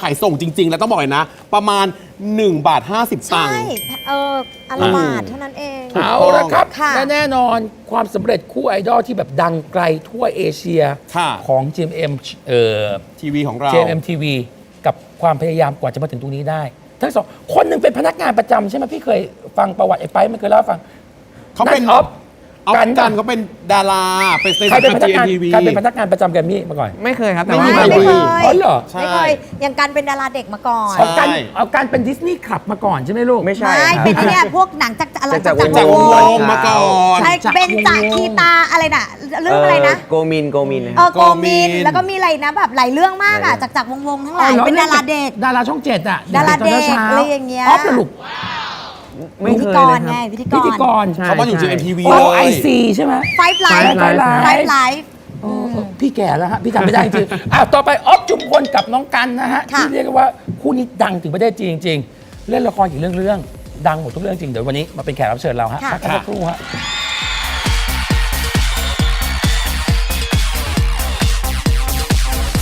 ขายส่งจริง ๆ แล้วต้องบอกเลยนะ ประมาณ1 บาท 50 ตัง ใช่ ค์ อันละบาทเท่านั้นเอง ถูก เอาละครับ ค่ะ และแน่นอนความสำเร็จคู่ไอดอลที่แบบดังไกลทั่วเอเชีย ค่ะ ของ GMM ทีวีของเรา JMM TV กับความพยายามกว่าจะมาถึงตรงนี้ได้ ทั้งสองคนหนึ่งเป็นพนักงานประจำใช่ไหมพี่เคยฟังประวัติไอ้ไปไม่เคยเล่าให้ฟัง เขาเป็น นัทออฟ เอา กัน กันเขาเป็นดาราเป็นใน ใครเป็นพนัก GMM งาน TV ใครเป็นพนักงานประจำแกรมมี่มาก่อน ไม่เคยครับ แต่ ไม่ ว่า มี ไม่เคย อ๋อเหรอ ใช่ ไม่เคยอย่างการเป็นดาราเด็กมาก่อน ใช่ เอาการเป็นดิสนีย์คลับมาก่อนใช่ไหมลูก ไม่ใช่ ไม่ ครับ เป็นไอ้เนี่ยพวกหนังจากอะไร จาก จากวง ว ว ง งมาก่อน ใช่เบนจากคีตาอะไรน่ะ เรื่องอะไรนะ โกมินนะค เอ รั อบ โกมินแล้วก็มีอะไรนะแบบหลายเรื่องมากอ่ะจากวงทั้งหลายเป็นดาราเด็ก ดาราช่อง 7 อ่ะ ดาราเด็ก ช้ๆ อะไรอย่างเงี้ย ออฟเหรอลูก ไม่ พิ เค ธี ย ก เล ร ยค ไง รับ พิธีก พิธีก ร ร ใช่ เขามาอยู่ GMTV โอ เลย ไอซีใช่ไหม ไฟไลฟ์ Five Live ไฟไลฟ์ พี่แก่แล้วฮะ พี่จำไม่ได้จริงๆ ต่อไปออฟจุมพลกับน้องกันนะฮะ ค่ะ ที่เรียกว่าคู่นี้ดังถึงประเทศจีนจริงๆ เล่นละครกี่เรื่องดังหมดทุกเรื่องจริง เดี๋ยววันนี้มาเป็นแขกรับเชิญเราฮะพักกันสักครู่ฮะ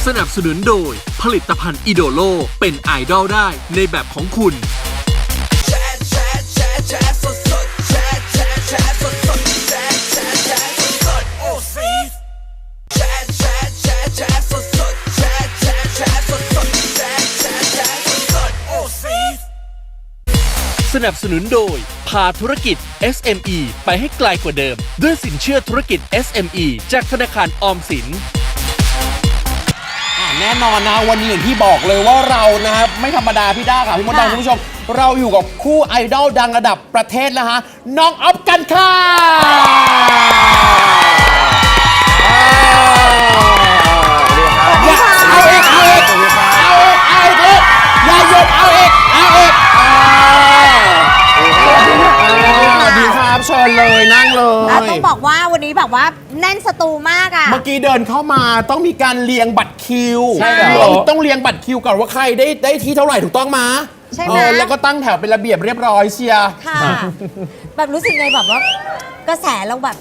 สนับสนุนโดยผลิตภัณฑ์อิโดโลเป็นไอดอลได้ในแบบของคุณสนับสนุนโดยพาธุรกิจ SME ไปให้ไกลกว่าเดิม ด้วยสินเชื่อธุรกิจ SME จากธนาคารออมสิน แน่นอนนะวันนี้อย่างที่บอกเลยว่าเรานะครับไม่ธรรมดาพี่ด้าค่ะพี่มดดำคุณผู้ชม เราอยู่กับคู่ไอดอลดังระดับประเทศนะฮะน้องออฟกันค่ะเอาอีกอย่าหยุดเอาอีกสวัสดีครับเชิญเลยนั่งเลย ต้องบอกว่าวันนี้แบบว่าแน่นสตูมากอ่ะ เมื่อกี้เดินเข้ามาต้องมีการเรียงบัตรคิว ใช่เหรอ ต้องเรียงบัตรคิวก่อนว่าใครได้ที่เท่าไหร่ถูกต้องมา ใช่ไหม แล้วก็ตั้งแถวเป็นระเบียบเรียบร้อยเชียร์ ค่ะ แบบรู้สึกไงแบบว่ากระแสเราแบบ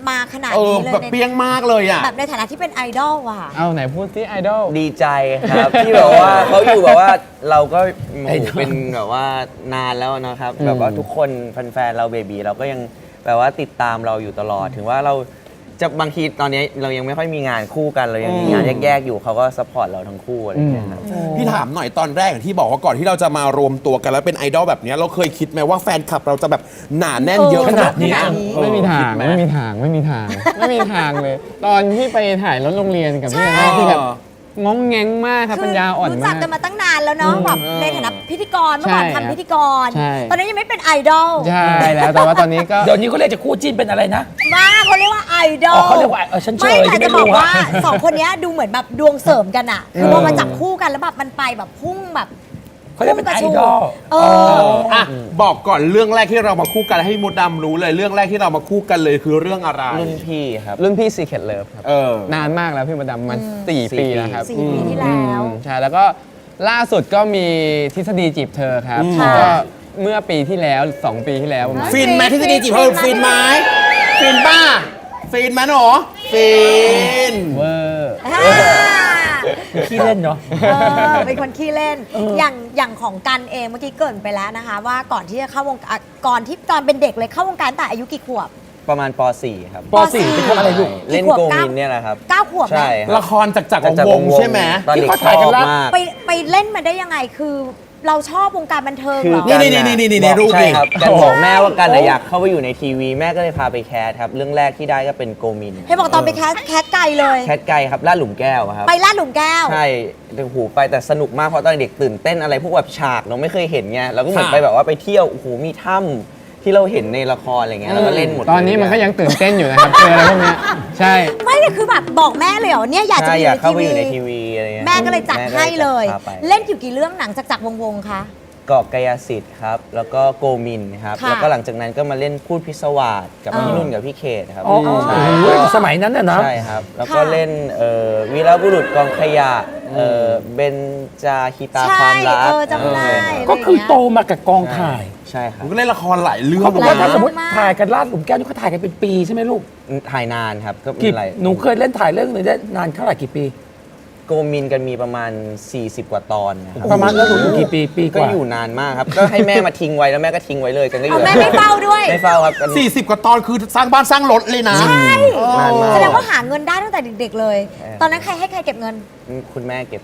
มาขนาดนี้เลย แบบเปรี้ยงมากเลยอ่ะ แบบในฐานะที่เป็นไอดอลอ่ะ เอาไหนพูดสิไอดอล ดีใจครับ ที่แบบว่าเขาอยู่แบบว่าเราก็โอ้โหเป็นแบบว่านานแล้วนะครับแบบว่าทุกคนแฟนๆเราเบบีเราก็ยังแบบว่าติดตามเราอยู่ตลอด ถึงว่าเราจะบางทีตอนนี้เรายังไม่ค่อยมีงานคู่กันเรายังมีงานแยกๆอยู่เขาก็ซัพพอร์ตเราทั้งคู่อะไรอย่างเงี้ยครับ พี่ถามหน่อยตอนแรกอย่างที่บอกว่าก่อนที่เราจะมารวมตัวกันแล้วเป็นไอดอลแบบเนี้ยเราเคยคิดไหมว่าแฟนคลับเราจะแบบหนาแน่นเยอะขนาดนี้ ขนาดนี้ เออ ไม่มีทาง คิดห ไม่มีทางไม่มีทางไม่มีทางเลย ตอนที่ไปถ่ายรถโรงเรียนกับพี่ ใช่ แอนที่แบบงงแงงมากครับปัญญาอ่อน รู้ มา จัก ก กันมาตั้งนานแล้วเนาะแบบในฐานะพิธีกรเมื่อก่อน ใช่ ทำพิธีกร ใช่ ตอนนี้ยังไม่เป็นไอดอล ใช่แล้วแต่ว่าตอนนี้ก็ เดี๋ยวนี้เขาเรียกจะคู่จิ้นเป็นอะไรนะ มาเขาเรียกว่าไอดอ อ๋ ล อเขาเรียกว่าฉันเฉ ไม่ ย แต่ ที่ จะ ไม่ บอก รู้ ว่า อะ สองคนเนี้ยดูเหมือนแบบดวงเสริมกันอะคือพอมาจับคู่กันแล้วแบบมันไปแบบพุ่งแบบ เขาเรียกเป็นไอดอล เออ อ่ะบอกก่อนเรื่องแรกที่เรามาคู่กันให้พี่มดดำรู้เลยเรื่องแรกที่เรามาคู่กันเลยคือเรื่องอะไร รุ่นพี่ครับ รุ่นพี่ Secret Love ครับ นานมากแล้วพี่มดดำมัน4 ปีแล้วครับ 4 ปีที่แล้ว ใช่แล้วก็ล่าสุดก็มีทฤษฎีจีบเธอครับ ค่ะ ก็เมื่อปีที่แล้ว 2 ปีที่แล้วประมาณ ฟินไหมที่จะดีจีบเพิ่มฟินไหมฟินป้าฟินไหมหนูฟิน เวอร์ ขี้เล่นเนาะ เป็นคนขี้เล่น อย่างของกันเองเมื่อกี้เกริ่นไปแล้วนะคะ ว่าก่อนที่จะเข้าวงการก่อนที่ตอนเป็นเด็กเลยเข้าวงการแต่อายุกี่ขวบ ประมาณป .4 ครับ ป .4 เป็นคนอะไรลูก เล่น กี่ขวบ โก เก้า มินเนี่ยแหละครับ 9 ขวบ ใช่ นะ ครับ ละครจาก จาก วงใช่ไหม ตอน ที่ เด็ก เขา ช ถ่าย อ กัน บ แล้ว มาก ไปเล่นมาได้ยังไงคือเราชอบวงการบันเทิง คื เห อ รอ กัน นี่ บอก รูป ใช่ นี่ ครับกันบอกแม่ว่ากันอยากเข้าไปอยู่ในทีวีแม่ก็เลยพาไปแคสครับ เรื่องแรกที่ได้ก็เป็นโกมิน ให้บอกตอนไปแคสไกลเลย แคสไกลครับลาดหลุมแก้วครับ ไปลาดหลุมแก้ว ใช่แต่หูไปแต่สนุกมากเพราะตอนเด็กตื่นเต้นอะไรพวกแบบฉากเราไม่เคยเห็นไงเราก็เหมือน ค่ะ ไปแบบว่าไปเที่ยวโอ้โหมีถ้ำที่เราเห็นในละครอะไรเงี้ยแล้วก็เล่นหมด ตอนนี้มันก็ยังตื่นเต้นอยู่นะครับเจออะไรพวกเนี้ยใช่ ไม่เลยคือแบบบอกแม่เลยเหรอเนี่ยอยากจะ ใช่ ไปอ อยากเข้าไป ยู่ อยู่ใน ใน ที ทีวี วีอะไรเงี้ย แม่ก็เลยจัดให้เลย พาไป เล่นอยู่กี่เรื่องหนังจากวงคะ เกาะกายสิทธิ์ครับแล้วก็โกมินครับ ค่ะ แล้วก็หลังจากนั้นก็มาเล่นพูดพิศวาสกับพี่นุ่นกับพี่เขตครับ อ๋อ ใช่ โอ้โหสมัยนั้นน่ะนะ ใช่ครับ แล้วก็เล่นวีรบุรุษกองขยะเบนจาคีตา ใช่ ความรัก จำได้ ก็คือโตมากับกองถ่าย ใช่ครับ ผมก็เล่นละครหลายเรื่อง เขาบอกว่าถ้า นะ สมมติถ่ายกันลาดหลุมแก้วนี่เขาถ่ายกันเป็นปีใช่ไหมลูก ถ่ายนานครับก็ กี่ มีหลาย หนูเคยเล่นถ่ายเรื่องหนึงได้นานเท่าไหร่กี่ปี โกมินกันมีประมาณ 40 กว่าตอนนะครับ ประมาณแล้วอยู่กี่ปีก ก็ ว่า อยู่นานมากครับ ก็ให้แม่มาทิ้งไว้แล้วแม่ก็ทิ้งไว้เลยกันก็อยู่ เอาแม่ไม่เฝ้าด้วย ไม่เฝ้าครับกัน 40 กว่าตอนคือสร้างบ้านสร้างรถเลยนะ นานมาก แสดงว่าหาเงินได้ตั้งแต่เด็กๆเลย ตอนนั้นใครให้ใครเก็บเงิน คุณแม่เก็บ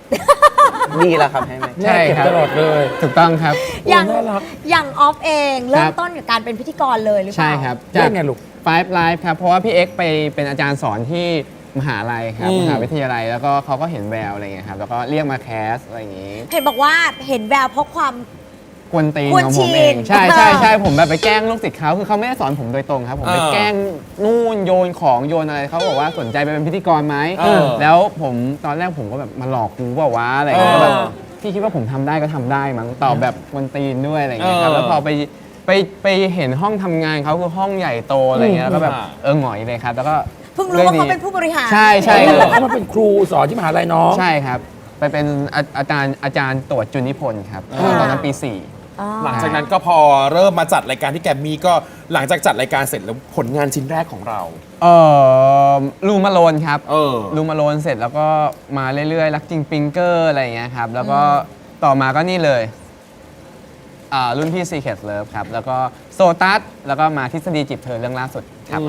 ดีแล้วครับให้แม่ ใช่ เก็บ ครับ ตลอดเลย ถูกต้องครับ อย่าง น่ารัก อย่างออฟเองเริ่ ค ม รับ ต้นกับการเป็นพิธีกรเลยหรือเป ใช่ ล่า ครับ ได้ไงลูก Five Live ครับ เพราะว่าพี่เอ็กซ์ไปเป็นอาจารย์สอนที่มหาลัยครับ มหาวิทยาลัย แล้วก็เขาก็เห็นแววอะไรเงี้ยครับ แล้วก็เรียกมาแคสอะไรอย่างงี้ เห็นบอกว่าเห็นแววเพราะความ กวนตีน กวน ของ ชี ผม น เอง ใช่ใช่ใช่ผมแบบไปแกล้งลูกศิษย์เขาคือเขาไม่ได้สอนผมโดยตรงครับ ผมไป เออ แกล้งนู่นโยนของโยนอะไรเขาบอกว่าสนใจไปเป็นพิธีกรไหม เออ แล้วผมตอนแรกผมก็แบบมาหลอกกูเปล่าวะอะไรเงี้ย เออ ก็แบบพี่คิดว่าผมทำได้ก็ทำได้มั้งตอบแบบกวนตีนด้วยอะไรเงี้ยครับ เออ แล้วพอไปเห็นห้องทำงานเขาคือห้องใหญ่โตอะไรเงี้ยแล้วก็แบบหงอยเลยครับ แล้วก็ เพิ่งรู้ว่าเขาเป็นผู้บริหาร ใช่ใช่ เอ ค อ รับ เขามาเป็นครูสอนที่มหาลัยน้อง ใช่ครับ ไปเป็นอาจารย์ตรวจจุลนิพนธ์ครับตอนนั้นปี 4 อ๋อ หลังจากนั้นก็พอเริ่มมาจัดรายการที่แกรมมี่ก็หลังจากจัดรายการเสร็จแล้วผลงานชิ้นแรกของเรา ลูมาโลนครับ เออ ลูมาโลนเสร็จแล้วก็มาเรื่อยๆ รักจริงปิงเกอร์อะไรอย่างเงี้ยครับ แล้วก็ต่อมาก็นี่เลยรุ่นพี่ Secret Love ครับ แล้วก็โซตัสแล้วก็มาทฤษฎีจีบเธอเรื่องล่าสุดครับ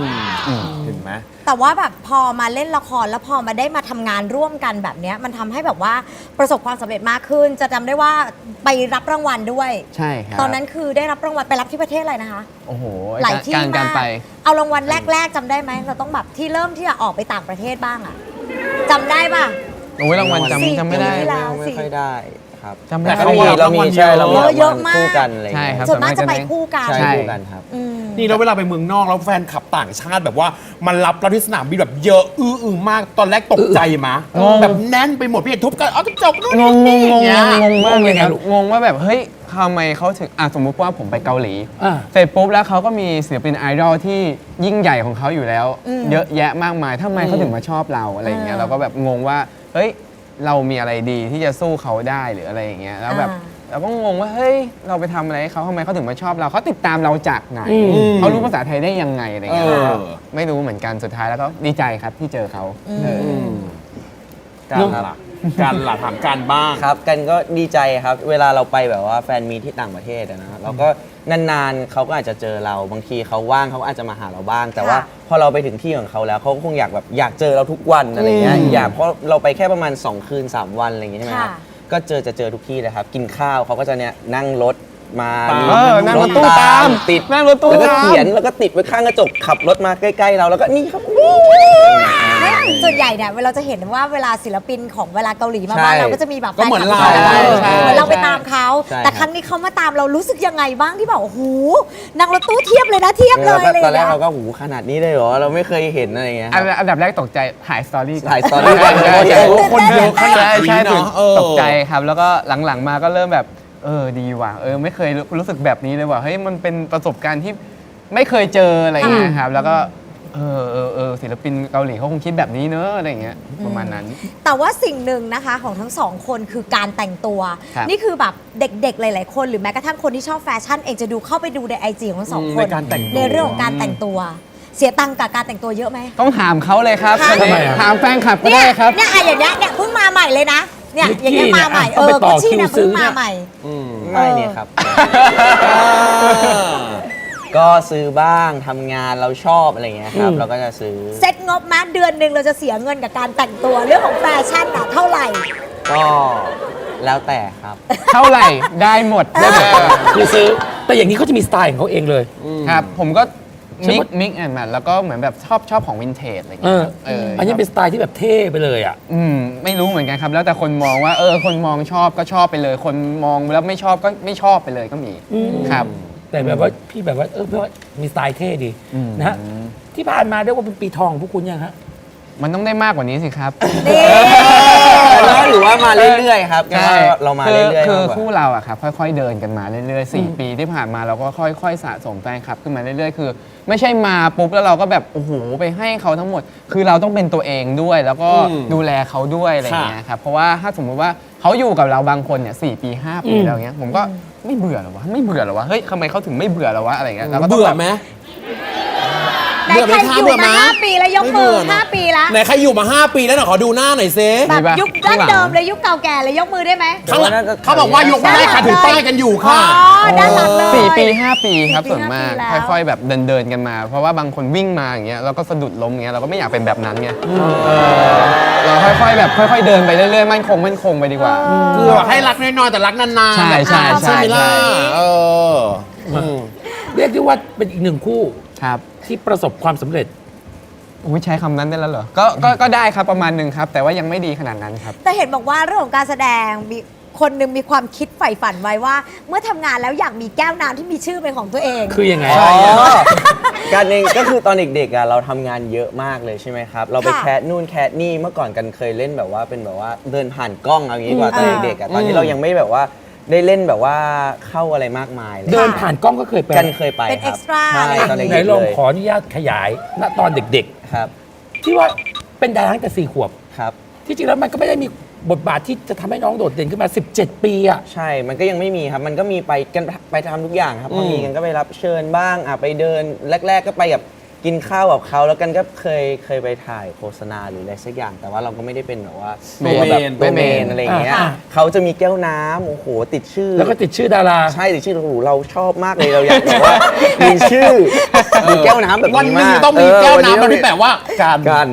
เห็นไหม แต่ว่าแบบพอมาเล่นละครแล้วพอมาได้มาทำงานร่วมกันแบบเนี้ยมันทำให้แบบว่าประสบความสำเร็จมากขึ้น จะจำได้ว่าไปรับรางวัลด้วย ใช่ครับ ตอนนั้นคือได้รับรางวัลไปรับที่ประเทศอะไรนะคะ โอ้โห หลายที่ การ มาก ไป เอารางวัลแรก ๆจำได้ไหมเราต้องแบบที่เริ่มที่จะออกไปต่างประเทศบ้างอะจำได้ป่ะ โอ้ยรางวัล สี่ จำไม่ได้ ปีแล้ว ไม่ค่อยได้ครับ จำไม่ แต่ ได้ ก็มีเรามีใช่เรามี เยอะมาก คู่กันอะไรอย่าง ใช่ เงี้ย ครับ ส่วนมากจะไปคู่กัน ใช่ ใช่ คู่กันครับ อืม นี่แล้วเวลาไปเมืองนอกแล้วแฟนขับต่างชาติแบบว่ามันรับเราที่สนามบินแบบเยอะอึ้งมากตอนแรกตกใจมะ งง แบบแน่นไปหมดพี่เห็นทุบกันกระจกนู่น งง นี่อย่างเงี้ย มากเลยครับ งงยังไงลูก งงว่าแบบเฮ้ยทำไมเขาถึงสมมุติว่าผมไปเกาหลี อ่า เสร็จปุ๊บแล้วเขาก็มีศิลปินไอดอลที่ยิ่งใหญ่ของเขาอยู่แล้ว เยอะแยะมากมายทำไมเขาถึงมาชอบเราอะไรอย่างเงี้ยเราก็แบบงงว่าเฮ้ยเรามีอะไรดีที่จะสู้เขาได้หรืออะไรอย่างเงี้ยแล้วแบบเราก็งงว่าเฮ้ยเราไปทำอะไรให้เขาทำไมเขาถึงมาชอบเราเขาติดตามเราจากไหนเขารู้ภาษาไทยได้ยังไงอะไรเงี้ย เออ ไม่รู้เหมือนกันสุดท้ายแล้วก็ดีใจครับที่เจอเขา การล่ะการล่ะถามการบ้าง ครับกันก็ดีใจครับ เวลาเราไปแบบว่าแฟนมีที่ต่างประเทศอะนะเราก็นานๆเขาก็อาจจะเจอเราบางทีเขาว่างเขาก็อาจจะมาหาเราบ้าง แต่ว่าพอเราไปถึงที่ของเขาแล้วเขาก็คงอยากแบบอยากเจอเราทุกวันอะไรเงี้ยอยากเพราะเราไปแค่ประมาณ2 คืน 3 วันอะไรอย่างเงี้ยใช่ไหมครับ ค่ะ ก็จะเจอทุกที่เลยครับ กินข้าวเขาก็จะเนี่ยนั่งรถมา ตาม มี นั่งรถตู้ตาม ติด นั่งรถตู้ แล้วก็ ตาม เขียนแล้วก็ติดไว้ข้างกระจกขับรถมาใกล้ๆเราแล้วก็นี่ครับ ไม่ส่วนใหญ่เนี่ยเราจะเห็นว่าเวลาศิลปินของเวลาเกาหลีมา ใช่ บ้านเราก็จะมีแบบ ก็เหมือน แฟค เรา ลับ ใช่ เหมือนเราไปตามเขา ใช่ แต่ครั้งนี้เขามาตามเรารู้สึกยังไงบ้างที่แบบโอ้โหนั่งรถตู้เทียบเลยนะเทียบเลยอะไรอ ตอย่าง นแร เงี้ ก ย เราก็หูขนาดนี้เลยเหรอเราไม่เคยเห็นอะไรอย่างเงี้ยครับ อันดับแรกตกใจถ่ายสตอรี่ก่อน ถ่ายสตอรี่ก่อน ใช่ใช่ โอ้คนเยอะขนาดนี้ ใช่ เนอะเออ ตกใจครับ แล้วก็หลังๆมาก็เริ่มแบบดีว่ะไม่เคยรู้สึกแบบนี้เลยว่ะเฮ้ยมันเป็นประสบการณ์ที่ไม่เคยเจออะไรอย่างเงี้ยครับแล้วก็ศิลปินเกาหลีเขาคงคิดแบบนี้เนอะอะไรอย่างเงี้ยประมาณนั้น แต่ว่าสิ่งหนึ่งนะคะของทั้งสองคนคือการแต่งตัว ครับ นี่คือแบบเด็กๆหลายๆคนหรือแม้กระทั่งคนที่ชอบแฟชั่นเองจะดูเข้าไปดูในไอจีของทั้งสองคน ในการแต่งตัว ในเรื่องของการแต่งตัว เสียตังค์กับการแต่งตัวเยอะไหม ต้องถามเขาเลยครับ ค่ะ ทำไมอะ ถามแฟนคลับก็ เนี่ย ได้ครับ เนี่ยอย่างเงี้ยเนี่ยเพิ่งมาใหม่เลยนะเนี่ย นิก อย่าง กี้ เงี้ยมาใหม่ เนี่ยต้องไปต่อ กุชชี่เนี่ย คิวซื้ เพิ่ง อเนี่ มาย ใหม่ ไม่เนี่ยครับ ก็ซื้อบ้างทำงานเราชอบอะไรอย่างเงี้ยครับ เราก็จะซื้อ เซ็ตงบมาเดือนหนึ่งเราจะเสียเงินกับการแต่งตัวเรื่องของแฟชั่นอะเท่าไหร่ ก็แล้วแต่ครับ เท่าไหร่ได้หมดได้หมด คือซื้อแต่อย่างนี้เขาจะมีสไตล์ของเขาเองเลย ครับ ผมก็ ใช่ มิ ไหม กแอนด์แมทแล้วก็เหมือนแบบชอบของวินเทจอะไรอย่างเงี้ยครับอันนี้เป็นสไตล์ที่แบบเท่ไปเลยอ่ะ ไม่รู้เหมือนกันครับ แล้วแต่คนมองว่าคนมองชอบก็ชอบไปเลย คนมองแล้วไม่ชอบก็ไม่ชอบไปเลยก็มีครับ แต่แบบว่าพี่แบบว่าพี่ว่ามีสไตล์เท่ดีนะฮะที่ผ่านมาเรียกว่าเป็นปีทองของพวกคุณยังฮะ มันต้องได้มากกว่านี้สิครับ แล้วหรือว่ามาเรื่อยๆครับก็เรามาเรื่อยๆ คือ มากกว่า คู่เราอะครับค่อยๆเดินกันมาเรื่อยๆ4 ปีที่ผ่านมาเราก็ค่อยๆสะสมแฟนคลับขึ้นมาเรื่อยๆคือ ไม่ใช่มาปุ๊บแล้วเราก็แบบโอ้โหไปให้เขาทั้งหมด คือเราต้องเป็นตัวเองด้วย แล้วก็ดูแลเขาด้วยอะไรอย่างเงี้ยครับเพราะว่าถ้าสมมุติว่าเขาอยู่กับเราบางคนเนี่ย4 ปี 5 ปีแล้วเงี้ยผมก็ไม่เบื่อหรอวะเฮ้ยทำไมเขาถึงไม่เบื่อหรอวะอะไรเงี้ยเราก็ต้อง เบื่อ แบบ ไหม ไหนใครอยู่มา5 ปีแล้วยกมือ5 ปีแล้ว ไหนใครอยู่มา 5 ปีแล้วหน่อยขอดูหน้าหน่อยซิ แบบยุคดั้งเดิมเลยยุคเก่าแก่เลยยกมือได้ไหม ข้างหลังเขาบอกว่ายกไม่ได้ค่ะถือป้ายกันอยู่ อ๋อ ค่ะ ด้านหลังเลย 4 ปี 5 ปีครับ 4 ส่วนมาก 5 ปีแล้ว ค่อย ๆ แบบเดินกันมา เพราะว่าบางคนวิ่งมาอย่างเงี้ยแล้วก็สะดุดล้มอย่างเงี้ยเราก็ไม่อยากเป็นแบบนั้นไงเราค่อยๆแบบค่อย ๆ เดินไปเรื่อยๆมั่นคงไปดีกว่า คือแบบให้รักน้อยๆแต่รักนานๆ ใช่ใช่ ใช่ไหมล่ะ ใช่ เออ เรียกได้ว่าเป็นอีกหนึ่งคู่ ครับ ที่ประสบความสำเร็จ อุ้ยใช้คำนั้นได้แล้วเหรอก็ได้ครับประมาณหนึ่งครับ แต่ว่ายังไม่ดีขนาดนั้นครับ แต่เห็นบอกว่าเรื่องของการแสดงมีคนหนึงมีความคิดใฝ่ฝันไว้ว่า เมื่อทำงานแล้วอยากมีแก้วน้ำที่มีชื่อเป็นของตัวเอง คือยังไง อ๋อการเองก็คือตอนเด็กๆอ่ะเราทำงานเยอะมากเลยใช่ไหมครับ เราไป ค่ะ แคสนู่นแคสนี่เมื่อก่อนกันเคยเล่นแบบว่าเป็นแบบว่าเดินผ่านกล้องเอางี้ดีกว่าตอนเด็กๆอ่ะตอนที่เรายังไม่แบบว่าได้เล่นแบบว่าเข้าอะไรมากมายเลย เดินผ่านกล้องก็เคยไป กันเคยไป เป็น ครับ extra ใช่ อะไร ตอนเด็ก ไหน ๆ ลอง เลย ขออนุญาตขยายณตอนเด็ก ครับ ๆ ที่ว่าเป็นดาราตั้งแต่4 ขวบ ครับ ที่จริงแล้วมันก็ไม่ได้มีบทบาทที่จะทำให้น้องโดดเด่นขึ้นมา 17 ปีอะ ใช่ มันก็ยังไม่มีครับ มันก็มีไปกันไปทำทุกอย่างครับ พอมีกันก็ไปรับเชิญบ้างไปเดินแรก ๆ ก็ไปกับกินข้าวกับเขาแล้วกันก็เคยไปถ่ายโฆษณาหรืออะไรสักอย่าง แต่ว่าเราก็ไม่ได้เป็นแบบว่าตัวแบบตัวเมนอะไรอย่างเงี้ย อ่า เขาจะมีแก้วน้ำโอ้โหติดชื่อ แล้วก็ติดชื่อดารา ใช่ติดชื่อโอ้โหเราชอบมากเลยเราอยากแบบว่ามีชื่อมีแก้วน้ำแบบ วัน นี้ หนึ่ง มาก ต้องมีแก้ว วั น้ำมัน ต้ ที่แปลว่าการ กั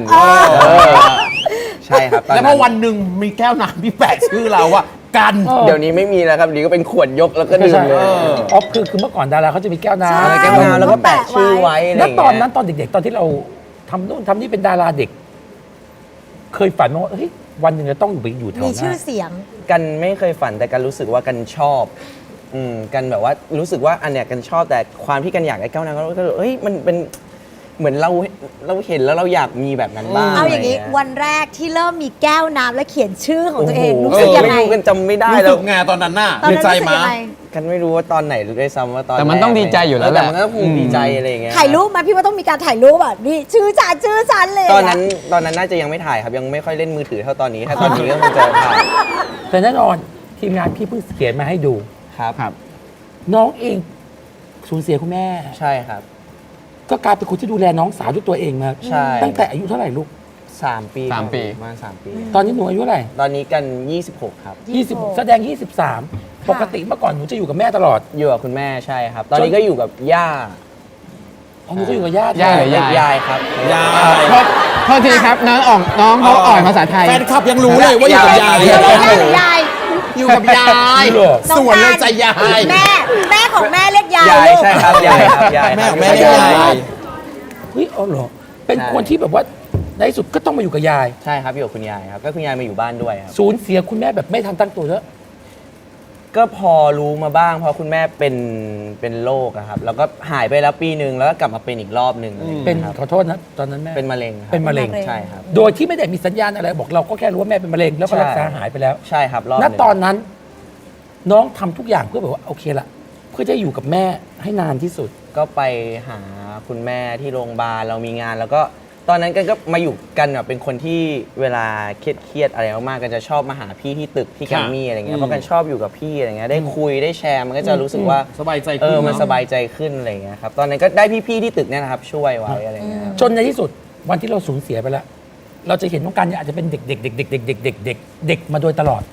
นใช่ครับตอน แล้วพ นั้ อน วันหนึ่งมีแก้วน้ำที่แปะชื่อเราว่ากัน เดี๋ยวนี้ไม่มีแล้วครับเดี๋ยวนี้ก็เป็นขวดยกแล้วก็ดื่มเลย อ๋อคือเมื่อก่อนดาราเขาจะมีแก้วน้ ใช่ แก้วน้ำแล้วก็แปะชื่อไว้อะ ำ ไร แล้ว อย่าง ตอน เงี้ย นั้นตอนเด็กๆ ตอนที่เราทำนู่นทำนี่เป็นดาราเด็ก เคยฝันไหมว่าเฮ้ยวันหนึ่งจะต้องอยู่แถว มี ห ชื่ น้า อเสียง กันไม่เคยฝันแต่กันรู้สึกว่ากันชอบกันแบบว่ารู้สึกว่าอันเนี้ยกันชอบแต่ความที่กันอยากได้แก้วน้ำก็เอ้ยมันเป็นเหมือนเราเห็นแล้วเราอยากมีแบบนั้นบ้าง เอาอย่างนี้ นี้ วันแรกที่เริ่มมีแก้วน้ำและเขียนชื่อของตัวเอง โโห รู้สึกยังไง ไม่รู้กันจำไม่ได้ รู้ แล้ สึ ว กไงตอนนั้นน่ะ ตอน ใน นั้น ใจ รู้สึก มา ยังไง กันไม่รู้ว่าตอนไหนด้วยซ้ำว่าตอน แต่มันต้องดีใจอยู่แล้วแห แต่ ละ มันก็คงดีใจอะไรอย่างเงี้ย ถ่ายรูปไหมาพี่ว่าต้องมีการถ่ายรูปอ่ะนี่ชื่อฉันเลย ตอนนั้นน่าจะยังไม่ถ่ายครับยังไม่ค่อยเล่นมือถือเท่าตอนนี้ถ้าตอนนี้ก็คงจะถ่าย แต่แน่นอนทีมงานพี่เพิ่งเขียนมาให้ดู ครับ ครับ น้องเองสูญเสียคุณแม่ ใช่ครับ ก็กลายเป็นคนที่ดูแลน้องสาวด้วยตัวเองมา ใช่ ตั้งแต่อายุเท่าไหร่ลูก 3 ปี 3 ปี ประมาณ3 ปี ตอนนี้หนูอายุเท่าไหร่ ตอนนี้กัน 26 ครับ 20 แสดง 23 ปกติเมื่อก่อนหนูจะอยู่กับแม่ตลอด อยู่กับคุณแม่ใช่ครับ ตอนนี้ก็อยู่กับย่า อ๋อหนูก็อยู่กับญาติ ย่าหรือยาย ยายครับ ยาย โทษทีครับน้องเขาอ่อนภาษาไทย แฟนคลับยังรู้เลยว่าอยู่กับยาย ยาย อยู่กับยาย เหรอ สวนเลยจะยาย แม่ของแม่เรียกยาย ยาย ลูก ใช่ครับยายครับยาย แม่ของแม่ ครับ เรียกยาย เฮ้ยอ๋อเหรอ เป็น ใช่ คนที่แบบว่าในที่สุดก็ต้องมาอยู่กับยาย ใช่ครับอยู่กับคุณยายครับก็คุณยายมาอยู่บ้านด้วยครับ สูญเสียคุณแม่แบบไม่ทันตั้งตัวแล้ว ก็พอรู้มาบ้างเพราะคุณแม่เป็นโรคอะครับแล้วก็หายไปแล้วปีหนึ่งแล้วก็กลับมาเป็นอีกรอบหนึ่งอะไรอย่าง เป็ เงี้ น ยครับ ขอโทษนะตอนนั้นแม่ เป็นมะเร็งครับ เป็นมะเร็ง ใช่ครับ โดยที่ไม่ได้มีสัญญาณอะไรบอกเราก็แค่รู้ว่าแม่เป็นมะเร็งแล้วก็ ใช่ รักษาหายไปแล้ว ใช่ครับรอบห ณ นึ่ง ตอนนั้น น้องทำทุกอย่างเพื่อแบบว่าโอเคละเพื่อจะอยู่กับแม่ให้นานที่สุด ก็ไปหาคุณแม่ที่โรงพยาบาลเรามีงาน แล้วก็ตอนนั้นกันก็มาอยู่กันแบบเป็นคนที่เวลาเครียดอะไรมากๆกันจะชอบมาหาพี่ที่ตึกที่แกรมมี่อะไรเงี้ยเพราะกันชอบอยู่กับพี่อะไรเงี้ยได้คุยได้แชร์มันก็จะรู้สึกว่า สบายใจขึ้น มัน เนอะ สบายใจขึ้นอะไรเงี้ยครับตอนนั้นก็ได้พี่ๆที่ตึกเนี่ยนะครับช่วยไว้อะไรเงี้ยครับ จนในที่สุดวันที่เราสูญเสียไปแล้ว เราจะเห็นน้องกันเนี่ยอาจจะเป็นเด็กมาโดยตลอด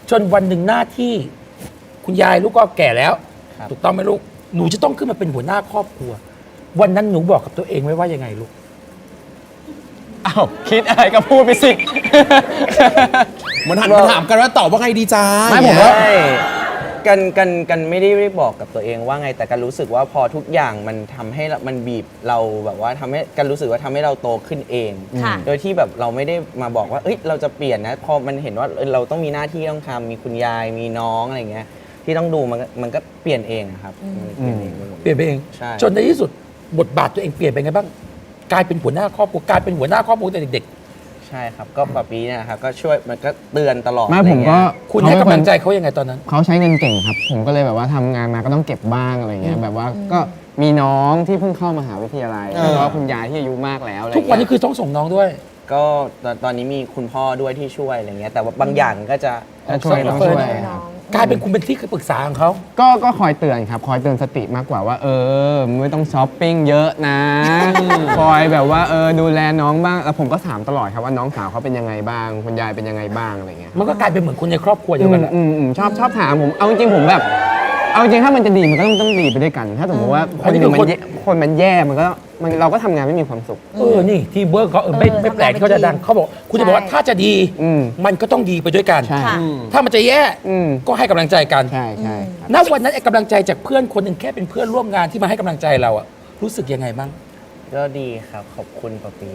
จนวันหนึ่งหน้าที่คุณยายลูกก็แก่แล้ว ครับ ถูกต้องไหมลูกหนูจะต้องขึ้นมาเป็นหัวหน้าครอบครัว วันนั้นหนูบอกกับตัวเองไว้ว่ายังไงลูก อ้าวคิดอะไรก็พูดไปสิ เหมือนหันมาถามกันว่าตอบว่าไงดีจ้า ไม่ผมว่า ใช่กันไม่ได้บอกกับตัวเองว่าไงแต่กันรู้สึกว่าพอทุกอย่างมันทำให้มันบีบเราแบบว่าทำให้กันรู้สึกว่าทำให้เราโตขึ้นเอง ค่ะ โดยที่แบบเราไม่ได้มาบอกว่าเอ้ยเราจะเปลี่ยนนะพอมันเห็นว่าเราต้องมีหน้าที่ต้องทำมีคุณยายมีน้องอะไรเงี้ยที่ต้องดูมันก็เปลี่ยนเองอะครับเปลี่ยนเองไปหมด เปลี่ยนไปเอง ใช่ จนในที่สุดบทบาทตัวเองเปลี่ยนไปไงบ้างกลายเป็นหัวหน้าครอบครัวกลายเป็นหัวหน้าครอบครัวแต่เด็ก ใช่ครับก็ปะปีเนี่ยนะครับก็ช่วยมันก็เตือนตลอด ไม่ผมก็ ๆ คุณให้กำลังใจเขายังไงตอนนั้น เขาใช้เงินเก่งครับ ผมก็เลยแบบว่าทำงานมาก็ต้องเก็บบ้างอะไรเงี้ยแบบว่าก็มีน้องที่เพิ่งเข้ามหาวิทยาลัยแล้วก็คุณยายที่อายุมากแล้วอะไร ทุกวันนี้ เงี้ย คือต้องส่งน้องด้วย ก็ตอนนี้มีคุณพ่อด้วยที่ช่วยอะไรเงี้ยแต่ว่าบางอย่างก็จะ ช่วยน้องช่วย เฟิร์น ครับ กลายเป็นคุณเป็นที่ปรึกษาของเขา ก็คอยเตือนครับ คอยเตือนสติมากกว่าว่าไม่ต้องช้อปปิ้งเยอะนะ คอยแบบว่าดูแลน้องบ้างแล้วผมก็ถามตลอดครับว่าน้องสาวเขาเป็นยังไงบ้างคุณยายเป็นยังไงบ้างอะไรเงี้ย มันก็กลายเป็นเหมือนคนในครอบครัวเดียวกันแหละ ชอบถามผมเอาจริงๆผมแบบเอาจริงถ้ามันจะดีมันก็ต้องดีไปด้วยกัน ถ้าสมมติว่าคนหนึ่งมันแย่เราก็ทำงานไม่มีความสุข นี่ทีมเวิร์กเขาไม่แปลกที่เขาจะดังเขาบอกคุณจะบอกว่าถ้าจะดี มันก็ต้องดีไปด้วยกัน ใช่ ค่ะ ถ้ามันจะแย่ก็ให้กำลังใจกัน ใช่ครับ ณวันนั้นไอ้กำลังใจจากเพื่อนคนหนึ่งแค่เป็นเพื่อนร่วมงานที่มาให้กำลังใจเราอะรู้สึกยังไงบ้าง ก็ดีครับขอบคุณปะปี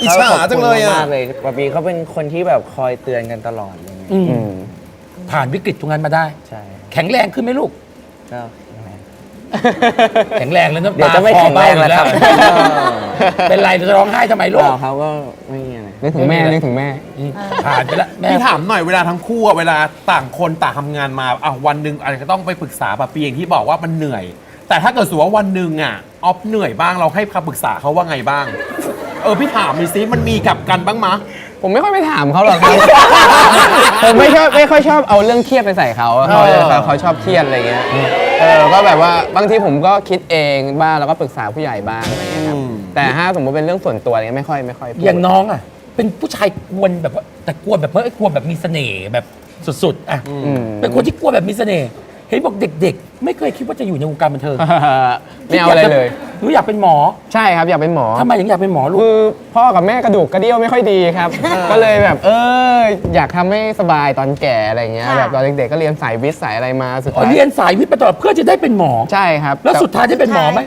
อิจฉาจังเลยอะ มากเลยปะปีเขาเป็นคนที่แบบคอยเตือนกันตลอดอะไรเงี้ย ผ่านวิกฤตตรงนั้นมาได้ ใช่ แข็งแรงขึ้นไหมลูก ก็ แข็งแรงแล้วน้ำ เดี๋ยว ตา จะไม่ คอ แข็งแรงแล้วครับ เป็นไรจะร้องไห้ทำไมลู เป ก ล่าครับก็ไม่มีอะไร นึกถึงแม่นึกถึงแม่ ผ่านไปแล้วแม่ พี่ถามหน่อยเวลาทั้งคู่อะเวลาต่างคนต่างทำงานมาวันหนึ่งอาจจะต้องไปปรึกษาปะปีอย่างที่บอกว่ามันเหนื่อย แต่ถ้าเกิดสมมติว่าวันหนึ่งอะออฟเหนื่อยบ้างเราให้คำปรึกษาเขาว่าไงบ้าง พี่ถามหน่อยสิมันมีกลับกันบ้างมะ ผมไม่ค่อยไปถามเขาหรอกครับ ผมไม่ค่อยชอบเอาเรื่องเครียดไปใส่เขาเขาชอบเครียดอะไรเงี้ยก็แบบว่าบางทีผมก็คิดเองบ้างแล้วก็ปรึกษาผู้ใหญ่บ้างอะไรเงี้ยครับแต่ถ้าสมมติเป็นเรื่องส่วนตัวอะไรเงี้ยไม่ค่อยพูด อย่างน้องอะเป็นผู้ชายกวนแบบว่าแต่กวนแบบไม่กวนแบบมีเสน่ห์แบบสุดๆอะเป็นคนที่กวนแบบมีเสน่ห์เห็นบอกเด็กๆ ไม่เคยคิดว่าจะอยู่ในวงการบันเทิง ไม่เอาอะไรเลย หนูอยากเป็นหมอ ใช่ครับอยากเป็นหมอ ทำไมถึงอยากเป็นหมอลูก คือพ่อกับแม่กระดูกกระเดี่ยวไม่ค่อยดีครับ ก็เลยแบบอยากทำให้สบายตอนแก่อะไรเงี้ย ค่ะ แบบตอนเด็กๆก็เรียนสายวิทย์สายอะไรมาสุด อ๋อ ท้าย เรียนสายวิทย์มาตลอดเพื่อจะได้เป็นหมอ ใช่ครับ แล้วสุดท้ายได้เป็นหมอไหม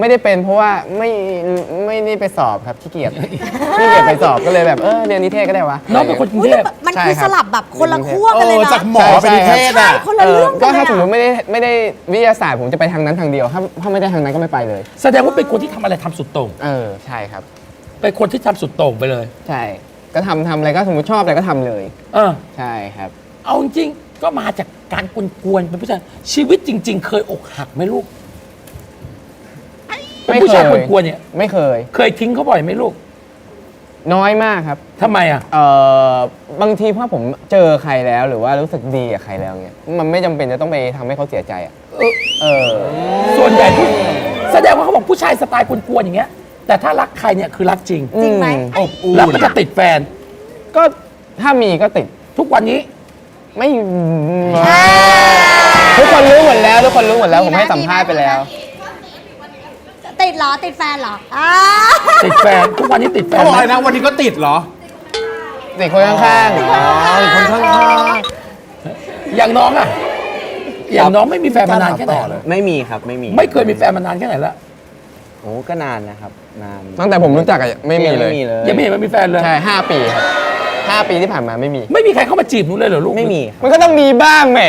ไม่ได้เป็นเพราะว่าไม่ได้ไปสอบครับขี้เกียจ ขี้เกียจไปสอบก็เลยแบบเรียนนิเทศก็ได้วะ น้องเป็นคนกรุง อุ๊ย เทพ มัน ใช่ คือ ครับ สลับแบบคนละขั้วกันเลยนะ จากหมอเป็นนิเทศ ใช่ อะ คนละเรื่อง ก็ กันเลย ถ้าสมม อะ ติไม่ได้วิทยาศาสตร์ผมจะไปทางนั้นทางเดียวถ้าไม่ได้ทางนั้นก็ไม่ไปเลย แสดงว่าเป็นคนที่ทำอะไรทำสุดโต่ง ใช่ครับ เป็นคนที่ทำสุดโต่งไปเลย ใช่ ก็ทำอะไรก็สมมติชอบอะไรก็ทำเลย เออ ใช่ครับ เอาจริงๆก็มาจากการกวนๆเป็นผู้ชายชีวิตจริง ๆ เคยอกหักไหมลูกเป็นผู้ชายกวนๆเนี่ย ไม่เคย เคยทิ้งเขาบ่อยไหมลูก น้อยมากครับ ทำไมอ่ะ บางทีเพราะผมเจอใครแล้วหรือว่ารู้สึกดีกับใครแล้วเนี่ยมันไม่จำเป็นจะต้องไปทำให้เขาเสียใจอ่ะ ส่วนใหญ่แสดงว่าเขาบอกผู้ชายสไตล์กวนๆอย่างเงี้ย แต่ถ้ารักใครเนี่ยคือรักจริง จริงไหม อบอุ่น แล้วก็จะติดแฟน ก็ถ้ามีก็ติด ทุกวันนี้ ไม่ทุกคนรู้หมดแล้วทุกคนรู้หมดแล้วผมให้สัมภาษณ์ไปแล้ว ติดเหรอ ติดแฟนเหรอติดแฟนทุกวันนี้ติดแฟ เขา น บอก ไหม เลยนะวันนี้ก็ติดเหรอ ติดคนข้าง คนข้าง อย่างน้องอ่ะอย่างน้องไม่มีแฟนมานานแค่ไหน ไม่มีครับไม่มี ไม่เคยมีแฟนมานานแค่ไหนละ โอ้ก็นานนะครับนาน ๆตั้งแต่ผมรู้จักอะไม่มีเลย ไม่มีเลย ยังไม่เห็นมันมีแฟนเลย ใช่5 ปีครับ5 ปีที่ผ่านมาไม่มี ไม่มีใครเข้ามาจีบหนูเลยเหรอลูก ไม่มีครับ มันก็ต้องมีบ้างแหม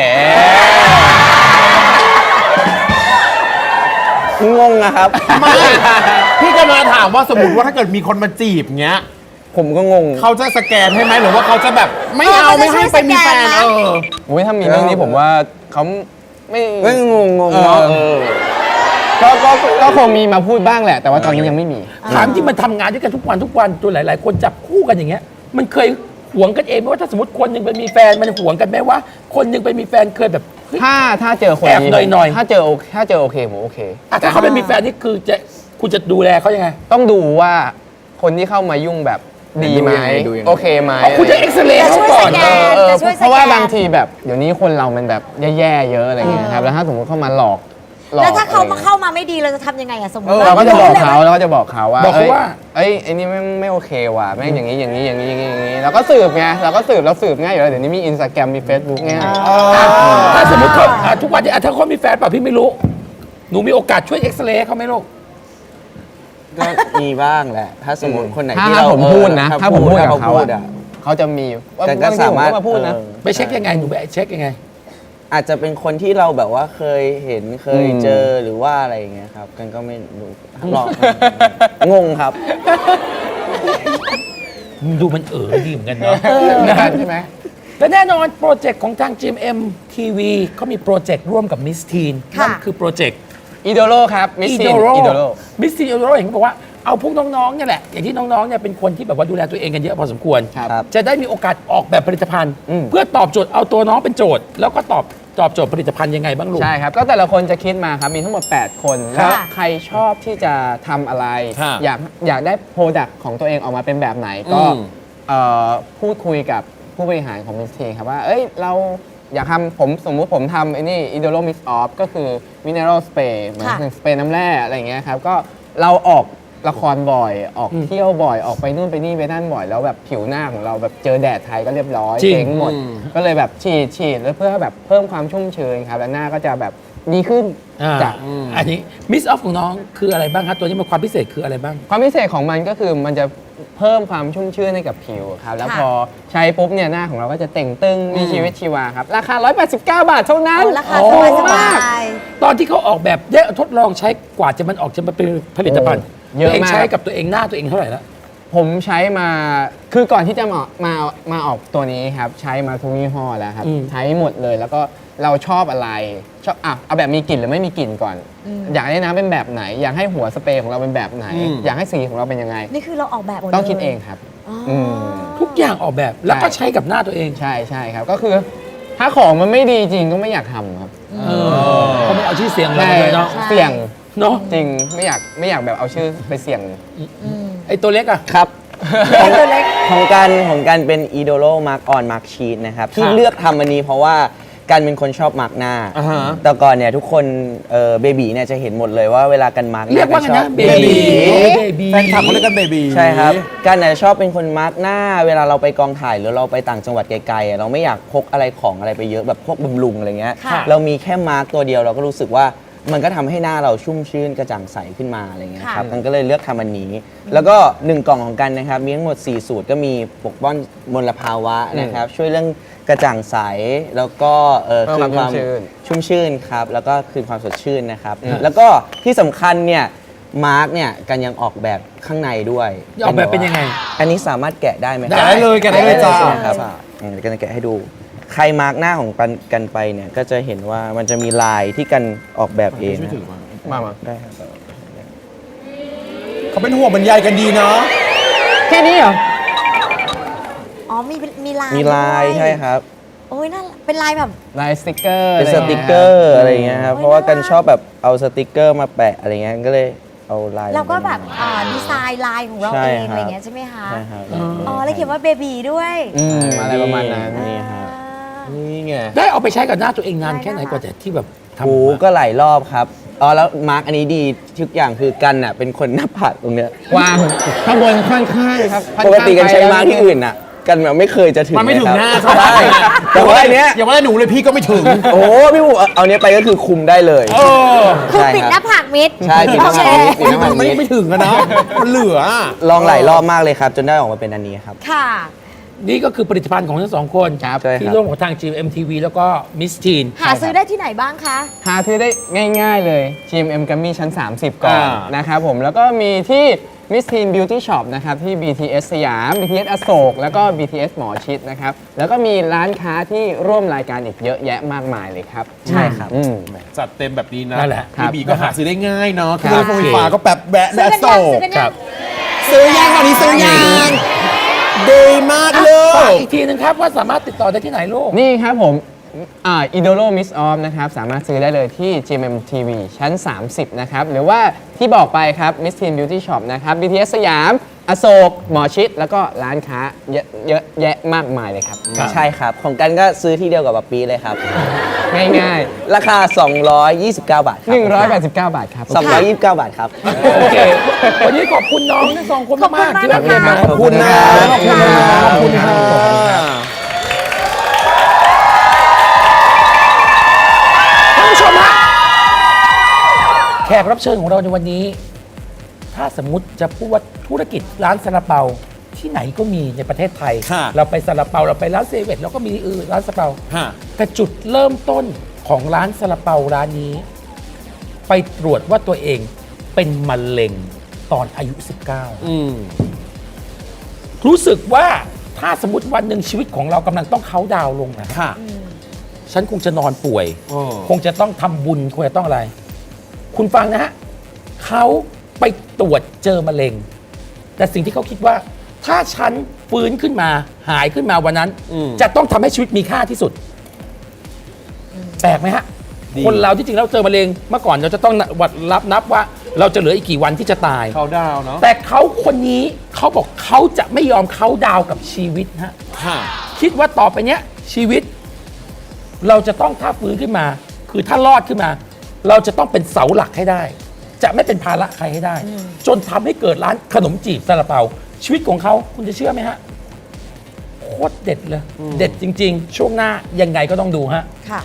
งงอะครับ ไม่พี่จะมาถามว่าสมมติว่าถ้าเกิดมีคนมาจีบเงี้ย ผมก็งง เขาจะสแกนให้ไหมหรือว่าเขาจะแบบไม่เอาไม่ให้ไปมีแฟนโอ้ยถ้ามีเรื่องนี้ผมว่าเขาไม่ ไม่งงเนาะ ก็คงมีมาพูดบ้างแหละ แต่ว่าตอนนี้ยังไม่มี ถามที่มันทำงานด้วยกันทุกวันจนหลาย ๆ คนจับคู่กันอย่างเงี้ย มันเคยหวงกันเองไหมว่าถ้าสมมติคนหนึ่งไปมีแฟนมันหวงกันไหมว่า คนหนึ่งไปมีแฟนเคยแบบเฮ้ย ถ้าเจอคน แอบ ดี หน่อยๆ ถ้าเจอโอเคผมโอเค อ่ะถ้าเขาไปมีแฟนนี่คือคุณจะดูแลเขายังไง ต้องดูว่าคนที่เข้ามายุ่งแบบดีไหม ดูยังไง โอเคไหม อ๋อคุณจะเอ็กซเรย์เขาก่อน จะช่วยสแกน เพราะว่าบางทีแบบเดี๋ยวนี้คนเรามันแบบแย่ๆเยอะอะไรเงี้ยครับแล้วถ้าสมมติเข้ามาหลอก แล้วถ้าเขา อะไร มา งี้ย เข้ามาไม่ดีเราจะทำยังไงอะสมมติ เราก็จะบอก รู้ เขา ลย แล้วก็จะบอกเขาว่า บอกเขาว่า ไอ้นี่ไม่โอเคว่ะแม่งอย่างนี้อย่างนี้อย่างนี้อย่างนี้อย่างนี้เราก็สืบไงเราสืบง่ายอยู่แล้วเดี๋ยวนี้มี Instagram มี Facebook ง่าย ถ้าสมมติเขาทุกวันนี้ถ้าเขามีแฟนเปล่าพี่ไม่รู้ หนูมีโอกาสช่วยเอ็กซเรย์เขาไหมลูก ก็มีบ้างแหละ ถ้าสมมติคนไหน ถ้า ที่เรา ผมพูดนะถ้าผมพูดกับ ถ้ เขา พูด อะ อะ เขาจะมีว่า แต่ก็ บงที สามารถ ผก็พูดนะ ไปเช็คยังไงหนูไปเช็คยังไง อาจจะเป็นคนที่เราแบบว่าเคยเห็นเคยเจอหรือว่าอะไรอย่างเงี้ยครับ กันก็ไม่รู้หลอกงงครับ ดูมันดีเหมือนกันเนาะนะฮะ ใช่ไหม และแน่นอนโปรเจกต์ของทาง GMM TV เขามีโปรเจกต์ร่วมกับ Miss Teen ค่ะ นั่นคือโปรเจกต์ อีโดโลครับมิสซิน Idolo อีโดโล Miss Teen Idolo เห็นเขาบอกว่า เอาพวกน้องๆเนี่ยแหละอย่างที่น้องๆเนี่ยเป็นคนที่แบบว่าดูแลตัวเองกันเยอะพอสมควร ครับ จะได้มีโอกาสออกแบบผลิตภัณฑ์ อืม เพื่อตอบโจทย์เอาตัวน้องเป็นโจทย์ แล้วก็ตอบโจทย์ผลิตภัณฑ์ยังไงบ้างลูก ใช่ครับ ก็แต่ละคนจะคิดมาครับ มีทั้งหมด 8 คน ครั แล้ บ วใครชอบที่จะทำอะไร ค่ะ อยากได้โปรดักต์ของตัวเองออกมาเป็นแบบไหน ก็ อืม พูดคุยกับผู้บริหารของมิสเทครับว่า เอ้ย เราอยากทำสมมุติผมทำไอ้นี่ Idolo Mix Off ก็คือ Mineral Spray เหมือน ค่ะ สเปรย์น้ำแร่อะไรอย่างเงี้ยครับ ก็เราออกละครบ่อย ออกเที่ยวบ่อย ออกไปนู่นไปนี่ไปนั่นบ่อย แล้วแบบผิวหน้าของเราแบบเจอแดดไทยก็เรียบร้อย จริง เจ๊งหมด ก็เลยแบบฉีดแล้วเพื่อแบบเพิ่มความชุ่มชื้นครับ แล้วหน้าก็จะแบบดีขึ้น จาก อันนี้มิสออฟของน้องคืออะไรบ้างครับตัวนี้มันความพิเศษคืออะไรบ้าง ความพิเศษของมันก็คือมันจะเพิ่มความชุ่มชื่นให้กับผิวครับ แล้ว ค่ะ พอใช้ปุ๊บเนี่ยหน้าของเราก็จะเต่งตึงมีชีวิตชีวาครับ ราคา 189 บาทเท่านั้น เอาราคา โอ้ สบาย ตอนที่เขาออกแบบได้ทดลองใช้กว่าจะมันออกจะมาเป็นผลิตภัณฑ์ เยอะ ตัวเอง มาก ใช้กับตัวเองหน้าตัวเองเท่าไหร่แล้ว ผมใช้มาคือก่อนที่จะมาออกตัวนี้ครับ ใช้มาทุกยี่ห้อแล้วครับ ใช้หมดเลยแล้วก็เราชอบอะไรชอบเอาแบบมีกลิ่นหรือไม่มีกลิ่นก่อน อยากได้น้ำเป็นแบบไหน อยากให้หัวสเปรย์ของเราเป็นแบบไหน อยากให้สีของเราเป็นยังไง ๆนี่คือเราออกแบบหมดเลย ต้องคิดเองครับ อ๋ออ ม ทุกอย่างออกแบบแล้วก็ใช้กับหน้าตัวเอง ใช่ใช่ครับ ก็คือถ้าของมันไม่ดีจริงก็ไม่อยากทำครับ เพราะมันเอาชื่อเสียงเราเลยเนาะ ใช่ เสี่ยง เนาะ จริงไม่อยากแบบเอาชื่อไปเสี่ยง ไอตัวเล็กอะ ครับของการเป็น Idolo Mark On Mark Sheet นะครับ ที่เลือกทำอันนี้เพราะว่าการเป็นคนชอบมาร์กหน้า อ่าฮะ แต่ก่อนเนี่ยทุกคนเบบีเนี่ยจะเห็นหมดเลยว่าเวลากันมาร์กหน้า เรียกว่าไง ชอ นะ บ เบบี แฟนคลับเขาเรียกกันเบบี ใช่ครับกันเนี่ยชอบเป็นคนมาร์กหน้า เวลาเราไปกองถ่ายหรือเราไปต่างจังหวัดไกลๆเราไม่อยากพกอะไรของอะไรไปเยอะแบบพวกบำรุงอะไรเงี้ย ค่ะ เรามีแค่มาร์กตัวเดียวเราก็รู้สึกว่ามันก็ทำให้หน้าเราชุ่มชื่นกระจ่างใสขึ้นมาอะไรเงี้ยครับ ค่ะ กันก็เลยเลือกทำอันนี้ แล้วก็1กล่องของกันนะครับมีทั้งหมด4สูตรก็มีปกป้องมลภาวะนะครับช่วยเรื่องกระจ่างใสแล้วก็คืนความ ชุ่มชื่นครับ แล้วก็คืนความสดชื่นนะครับ แล้วก็ที่สำคัญเนี่ยมาร์กเนี่ยกันยังออกแบบข้างในด้วย ออกแบบเป็นยังไง อันนี้สามารถแกะได้ไหม แกะได้เลยแกะได้เลยจ้า ใช่ไหมครับเดี๋ยวกันจะแกะให้ดู ใครมาร์กหน้าของกันไปเนี่ยก็จะเห็นว่ามันจะมีลายที่กันออกแบบเองนะ มา ได้ครับ เขาเป็นห่วงบรรยายกันดีเนาะ แค่นี้เหรอ อ๋อมีลาย มีลาย ด้วย ใช่ครับ โอ้ยน่าเป็นลายแบบ ลายสติกเกอร์ เป็นสติกเกอร์อะไรอย่างเงี้ยครับ เพราะว่ากันชอบแบบเอาสติกเกอร์มาแปะอะไรเงี้ยก็เลยเอาลาย เราก็แบบดีไซน์ลายของเรา ใช่ เอง ครับ อะไรอย่างเงี้ยใช่ไหมคะ ใช่ครับ อ๋อแล้วเขียนว่าเบบีด้วย อะไรประมาณนั้น นี่ครับ นี่ไง ได้เอาไปใช้กับหน้าตัวเองนานแค่ไหนกว่าจะที่แบบทำ โอ้ ออกมา ก็หลายรอบครับ อ๋อแล้วมาร์กอันนี้ดีทุกอย่างคือกันน่ะเป็นคนหน้าผากตรงเนี้ยว างข้างบนค่อนข้างครับ ปกติกันใช้มาร์กที่อื่นน่ะ กันแบบไม่เคยจะถึง มันไม่ถึง เลย หน้า ครับ ใช่ ใช่แต่ว่าอันเนี้ย อย่าว่าแต่หนูเลยพี่ก็ไม่ถึง โอ้พี่บุ๋มเอาเนี้ยไปก็คือคุมได้เลย เออ คือ ใช่ ปิด ครับ หน้าผากมิด ใช่ปิดหน้าผากมิด โอเค มันไม่ถึงอะนะมันเหลืออะ ลองหลายรอบมากเลยครับ จนได้ออกมาเป็นอันนี้ครับ ค่ะ นี่ก็คือผลิตภัณฑ์ของทั้งสองคน ครับใช่ครับ ที่ร่วมของทาง GMMTV แล้วก็มิสทีน หาซื้อได้ที่ไหนบ้างคะ หาซื้อได้ง่ายๆเลย GMM Gummy ชั้น 30 ก่อน อ่า นะครับผม แล้วก็มีที่ Miss Teen Beauty Shop นะครับ ที่ BTS สยาม BTS อโศก แล้วก็ BTS หมอชิดนะครับ แล้วก็มีร้านค้าที่ร่วมรายการอีกเยอะแยะมากมายเลยครับ ใช่ครับ อืม จัดเต็มแบบนี้นะ นั่นแหละ พี่บีก็หาซื้อได้ง่ายเนาะ ครั คือบ ไฟฟ้าก็แป๊บแวะ ซื้ และ อกัน โซ ยัง ซื้อยังตอนนี้ซื้อยังดีมากเล ฝาก ย อีกทีนึงครับว่าสามารถติดต่อได้ที่ไหนลูก นี่ครับผมIdolo Miss Off นะครับ สามารถซื้อได้เลยที่ GMM TV ชั้น 30 นะครับ หรือว่าที่บอกไปครับ Miss Teen Beauty Shop นะครับ BTS สยาม อโศก หมอชิด แล้วก็ร้านค้าเยอะแยะมากมายเลยครับ ใช่ครับ ของกันก็ซื้อที่เดียวกับป๊าปีเลยครับ ง่าย ราคา 229 บาทค ๆ รับ 189 บาทครับ 229 บาทครับ โอเค วันนี้ขอบคุณน้องทั้งสองคนมากๆที่ ขอบคุณ มา มาก ขอบคุณนะขอบคุณนะขอบคุณนะ ท่านผู้ชมฮะแขกรับเชิญของเราในวันนี้ ถ้าสมมุติจะพูดว่าธุรกิจร้านซาลาเปาที่ไหนก็มีในประเทศไทย ค่ะ เราไปซาลาเปาเราไปร้านเซเว่นเราก็มีร้านซาลาเปา ฮะ แต่จุดเริ่มต้นของร้านซาลาเปาร้านนี้ ไปตรวจว่าตัวเองเป็นมะเร็งตอนอายุ อืม 19 รู้สึกว่าถ้าสมมติวันหนึ่งชีวิตของเรากำลังต้องเขาน์ดาวน์ลงนะ ค่ะ ฉันคงจะนอนป่วย อ๋อ คงจะต้องทำบุญคงจะต้องอะไร คุณฟังนะฮะเขา ไปตรวจเจอมะเร็ง แต่สิ่งที่เขาคิดว่า ถ้าฉันฟื้นขึ้นมาหายขึ้นมาวันนั้น จะต้องทำให้ชีวิตมีค่าที่สุด แปลกไหมฮะ ดี คนเราที่จริงแล้วเจอมะเร็งเมื่อก่อนเราจะต้องนับว่าเราจะเหลืออีกกี่วันที่จะตาย เขาดาวน์เนาะ แต่เขาคนนี้เขาบอกเขาจะไม่ยอมเขาดาวน์กับชีวิตฮะ ค่ะ คิดว่าต่อไปเนี้ยชีวิต เราจะต้องถ้าฟื้นขึ้นมา คือถ้ารอดขึ้นมา เราจะต้องเป็นเสาหลักให้ได้ จะไม่เป็นภาระใครให้ได้ จนทำให้เกิดร้านขนมจีบซาลาเปาชีวิตของเขาคุณจะเชื่อไหมฮะโคตรเด็ดเลย เด็ดจริง ๆ ช่วงหน้ายังไงก็ต้องดูฮะ ค่ะ